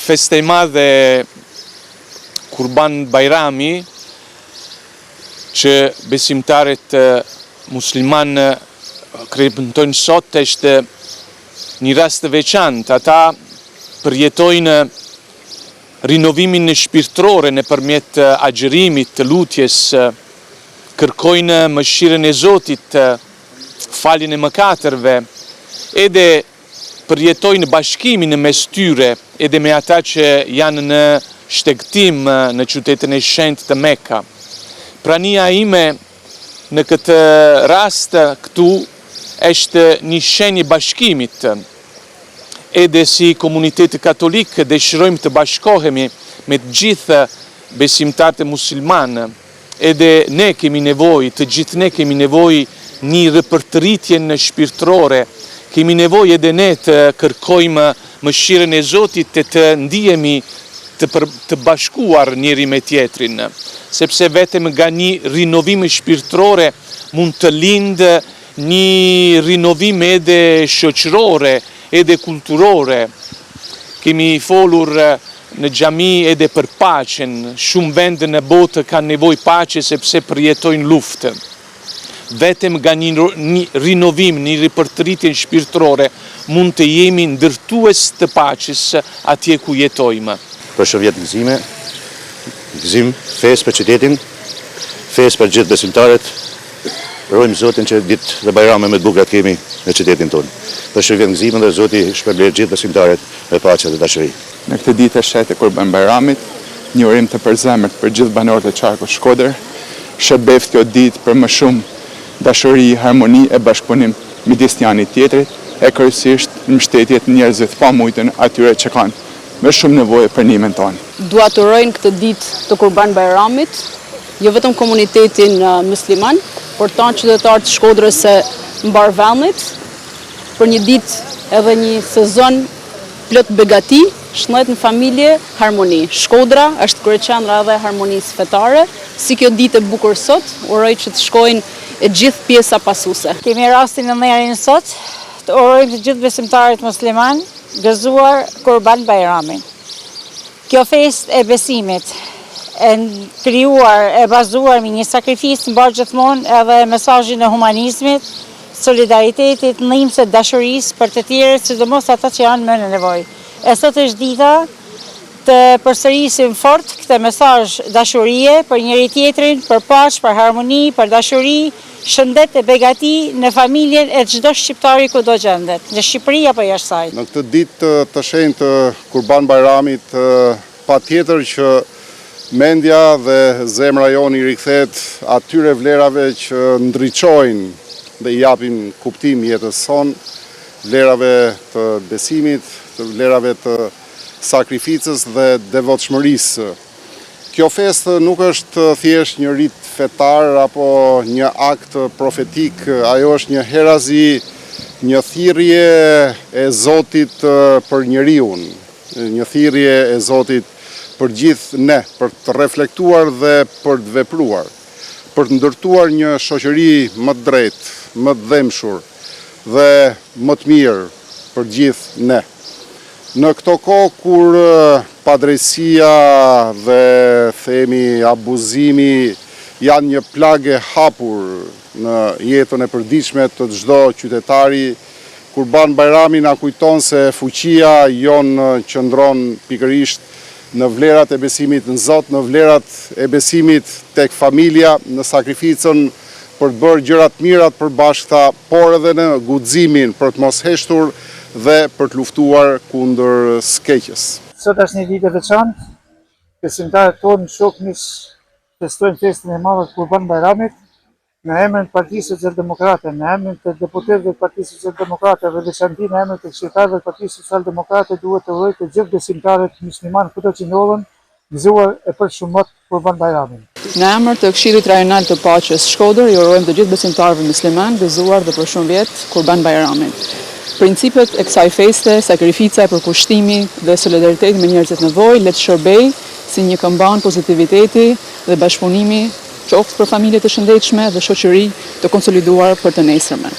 festa e madhe Kurban Bayrami që besimtarët musliman kremtojnë sot është një rast të veçantë. Ata përjetojnë rinovimin shpirtëror nëpërmjet agjërimit, të lutjes, kërkojnë mëshirën e Zotit, faljen e mëkatërve, edhe përjetojnë bashkimin mes tyre edhe me ata që janë në shtegtim në qytetin e shenjtë të Mekka. Prania ime në këtë rast këtu është një shenjë bashkimit. Edhe si komunitet katolik dëshirojmë të bashkohemi me të gjithë besimtarët muslimanë. Edhe ne kemi nevojë, të gjithë ne kemi nevojë një ripërtëritje në shpirtërore. Kemi nevojë edhe ne të kërkojmë mëshirën e Zotit e të ndihemi të bashkuar njëri me tjetrin, sepse vetëm nga një rinovim shpirtërore mund të lindë një rinovim edhe shoqërore, edhe kulturore. Kemi folur në xhami edhe për paqen, shumë vende në botë kanë nevojë paqe sepse përjetojnë luftë. Vetëm nga një rinovim, një ripërtëritje shpirtërore, mund të jemi ndërtues të paqes atje ku jetojmë. Për shëvjet gëzim, fesë për qytetin, fesë për gjithë besimtarët, rojmë Zotin që ditë dhe Bajrame me të bukura të kemi në qytetin tonë. Për shëvjet gëzimin dhe Zoti shpërblet gjithë besimtarët me paqe dhe dashuri. Në këtë ditë e shetë e Kurban Bajramit, një urim të përzemërt për gjithë banorët e qarkut Shkodër, shërbeft kjo ditë për më shumë dashuri, harmoni e bashkëpunim midis njëri tjetrit, e kryesisht në mbështetjet njerëzve të pamujtën atyre që kanë me shumë nevojë për ndihmën tonë. Dua të urojnë këtë ditë të Kurban Bajramit, jo vetëm komunitetin musliman, por tanë qytetarët të Shkodrës së mbar vendit, për një ditë edhe një sezon plot begati, shëndet në familje, harmoni. Shkodra është kryeqendra edhe harmonisë fetare, si kjo ditë e bukur sot, uroj që të shkojnë e gjithë pjesa pasuese. Kemi rastin në nderin sot, të urojmë të gjithë besimtarët musliman gëzuar Kurban Bajramin. Kjo festë e besimit, e krijuar, e bazuar me një sakrificë mbar gjithmonë edhe mesazhin e humanizmit, solidaritetit, ndihmës së dashurisë për të tjerët, sidomos ata që janë më në nevojë. E sot është dita të përsërisim fort këtë mesazh dashurie për njëri tjetrin, për paqe, për harmoni, për dashuri, shëndet e begati në familjen e çdo shqiptari kudo gjendet, në Shqipëri apo jashtë saj. Në këtë ditë të shenjtë të Kurban Bajramit, patjetër që mendja dhe zemra jonë i rikthehet atyre vlerave që ndriçojnë dhe i japin kuptim jetës sonë, vlerave të besimit, vlerave të sakrificës dhe devotshmërisë. Kjo festë nuk është thjesht një rit fetar apo një akt profetik, ajo është një herazi, një thirrje e Zotit për njeriun, një thirrje e Zotit për gjithë ne, për të reflektuar dhe për të vepruar, për të ndërtuar një shoqëri më të drejtë, më të dhemshur dhe më të mirë për gjithë ne. Në këto kohë kur padrejësia dhe themi abuzimi janë një plagë e hapur në jetën e përditshme të çdo qytetari, Kurban Bajrami na kujton se fuqia jonë qëndron pikërisht në vlerat e besimit në Zot, në vlerat e besimit tek familja, në sakrificën për të bërë gjërat mirat përbashkëta, por edhe në guximin për të mos heshtur dhe për të luftuar kundër skeqjes. Sot është një ditë e veçantë, besimtarët tonë shokmish festojnë festën e madhe të Kurban Bajramit në emrin të Partisë Socialdemokrate, në emrin të deputetëve të Partisë Socialdemokrate dhe veçanti në emrin të këshilltarëve të Partisë Socialdemokrate duhet të uroj të gjithë besimtarët musliman kudo që ndodhen gëzuar e përshumot Kurban Bajramin. Në emër të Këshillit Rajonal të Paqes Shkodër, ju urojmë të gjithë besimtarëve musliman gëzuar dhe për shumë vjet Kurban Bajramin. Principet e kësaj feste, sakrifica e përkushtimi dhe solidariteti me njerëzit në nevojë le të shërbejë si një këmban pozitiviteti dhe bashkëpunimi qoftë për familje të shëndetshme dhe shoqëri të konsoliduar për të nesërmen.